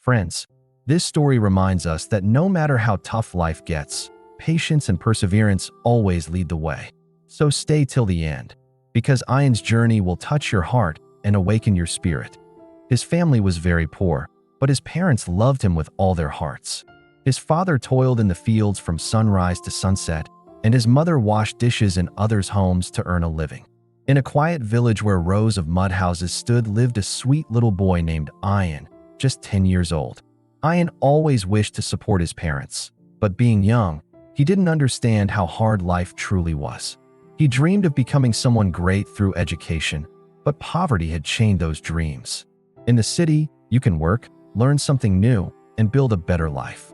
Friends, this story reminds us that no matter how tough life gets, patience and perseverance always lead the way. So stay till the end, because Ayan's journey will touch your heart and awaken your spirit. His family was very poor, but his parents loved him with all their hearts. His father toiled in the fields from sunrise to sunset, and his mother washed dishes in others' homes to earn a living. In a quiet village where rows of mud houses stood lived a sweet little boy named Ayan, just 10 years old. Ayan always wished to support his parents, but being young, he didn't understand how hard life truly was. He dreamed of becoming someone great through education, but poverty had chained those dreams. In the city, you can work, learn something new, and build a better life.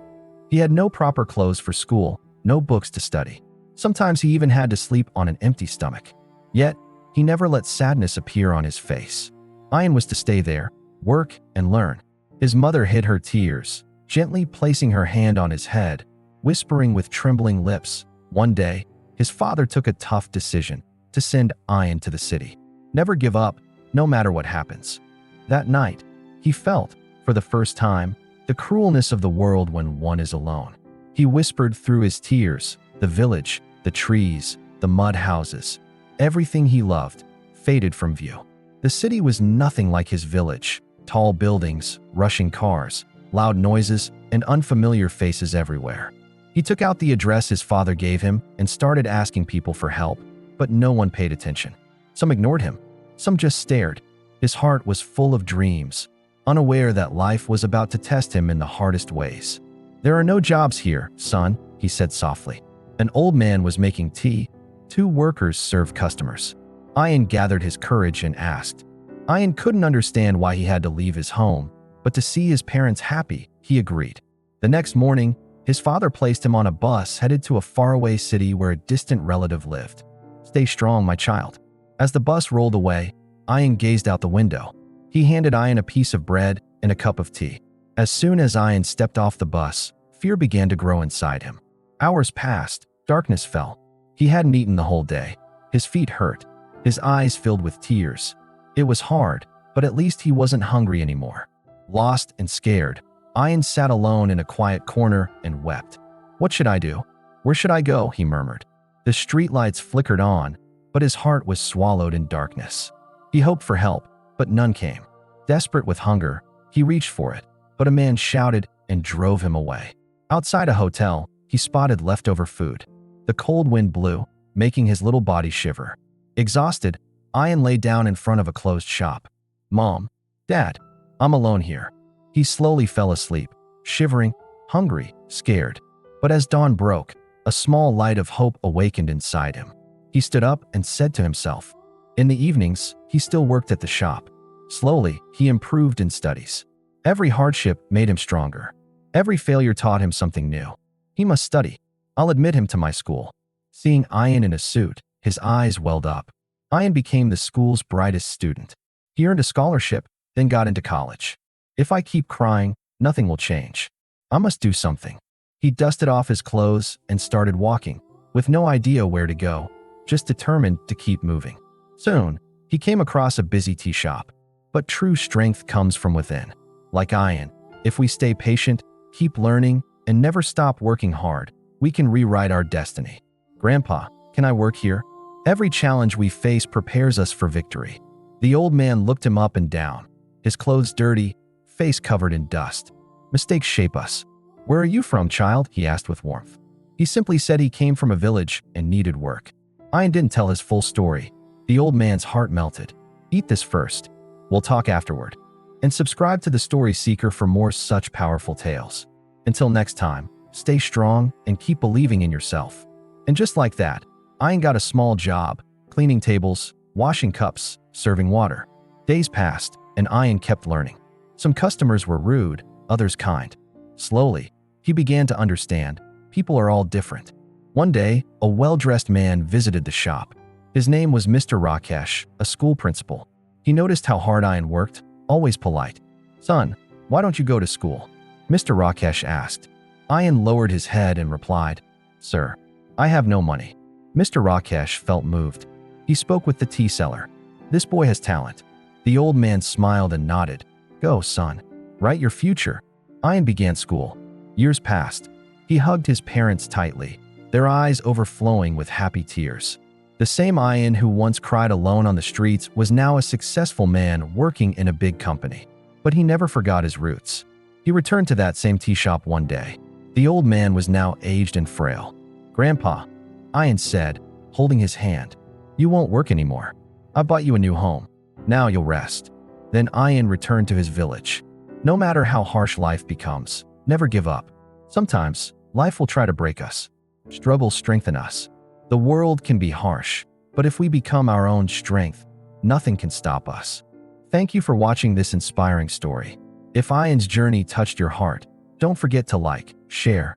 He had no proper clothes for school, no books to study. Sometimes he even had to sleep on an empty stomach. Yet, he never let sadness appear on his face. Ayan was to stay there, work, and learn. His mother hid her tears, gently placing her hand on his head, whispering with trembling lips. One day, his father took a tough decision to send Ayan to the city. Never give up, no matter what happens. That night, he felt, for the first time, the cruelness of the world when one is alone. He whispered through his tears, the village, the trees, the mud houses, everything he loved, faded from view. The city was nothing like his village. Tall buildings, rushing cars, loud noises, and unfamiliar faces everywhere. He took out the address his father gave him and started asking people for help, but no one paid attention. Some ignored him. Some just stared. His heart was full of dreams, unaware that life was about to test him in the hardest ways. "There are no jobs here, son," he said softly. An old man was making tea. 2 workers served customers. Ayan gathered his courage and asked. Ayan couldn't understand why he had to leave his home, but to see his parents happy, he agreed. The next morning, his father placed him on a bus headed to a faraway city where a distant relative lived. "Stay strong, my child." As the bus rolled away, Ayan gazed out the window. He handed Ayan a piece of bread and a cup of tea. As soon as Ayan stepped off the bus, fear began to grow inside him. Hours passed, darkness fell. He hadn't eaten the whole day. His feet hurt. His eyes filled with tears. It was hard, but at least he wasn't hungry anymore. Lost and scared, Ayan sat alone in a quiet corner and wept. "What should I do? Where should I go?" he murmured. The streetlights flickered on, but his heart was swallowed in darkness. He hoped for help, but none came. Desperate with hunger, he reached for it, but a man shouted and drove him away. Outside a hotel, he spotted leftover food. The cold wind blew, making his little body shiver. Exhausted, Ayan lay down in front of a closed shop. "Mom, Dad, I'm alone here." He slowly fell asleep, shivering, hungry, scared. But as dawn broke, a small light of hope awakened inside him. He stood up and said to himself. In the evenings, he still worked at the shop. Slowly, he improved in studies. Every hardship made him stronger. Every failure taught him something new. He must study. I'll admit him to my school. Seeing Ayan in a suit, his eyes welled up. Ayan became the school's brightest student. He earned a scholarship, then got into college. If I keep crying, nothing will change. I must do something. He dusted off his clothes and started walking, with no idea where to go, just determined to keep moving. Soon, he came across a busy tea shop. But true strength comes from within. Like Ayan, if we stay patient, keep learning, and never stop working hard, we can rewrite our destiny. "Grandpa, can I work here?" Every challenge we face prepares us for victory. The old man looked him up and down, his clothes dirty, face covered in dust. "Mistakes shape us." "Where are you from, child?" he asked with warmth. He simply said he came from a village and needed work. Ayan didn't tell his full story. The old man's heart melted. "Eat this first. We'll talk afterward." And subscribe to the Story Seeker for more such powerful tales. Until next time, stay strong and keep believing in yourself. And just like that, Ayan got a small job, cleaning tables, washing cups, serving water. Days passed, and Ayan kept learning. Some customers were rude, others kind. Slowly, he began to understand, people are all different. One day, a well-dressed man visited the shop. His name was Mr. Rakesh, a school principal. He noticed how hard Ayan worked, always polite. "Son, why don't you go to school?" Mr. Rakesh asked. Ayan lowered his head and replied, "Sir, I have no money." Mr. Rakesh felt moved. He spoke with the tea seller. "This boy has talent." The old man smiled and nodded. "Go, son. Write your future. Ayan began school. Years passed. He hugged his parents tightly, their eyes overflowing with happy tears. The same Ayan who once cried alone on the streets was now a successful man working in a big company. But he never forgot his roots. He returned to that same tea shop one day. The old man was now aged and frail. "Grandpa," Ayan said, holding his hand, "you won't work anymore. I bought you a new home. Now you'll rest." Then Ayan returned to his village. No matter how harsh life becomes, never give up. Sometimes, life will try to break us. Struggles strengthen us. The world can be harsh, but if we become our own strength, nothing can stop us. Thank you for watching this inspiring story. If Ayan's journey touched your heart, don't forget to like, share,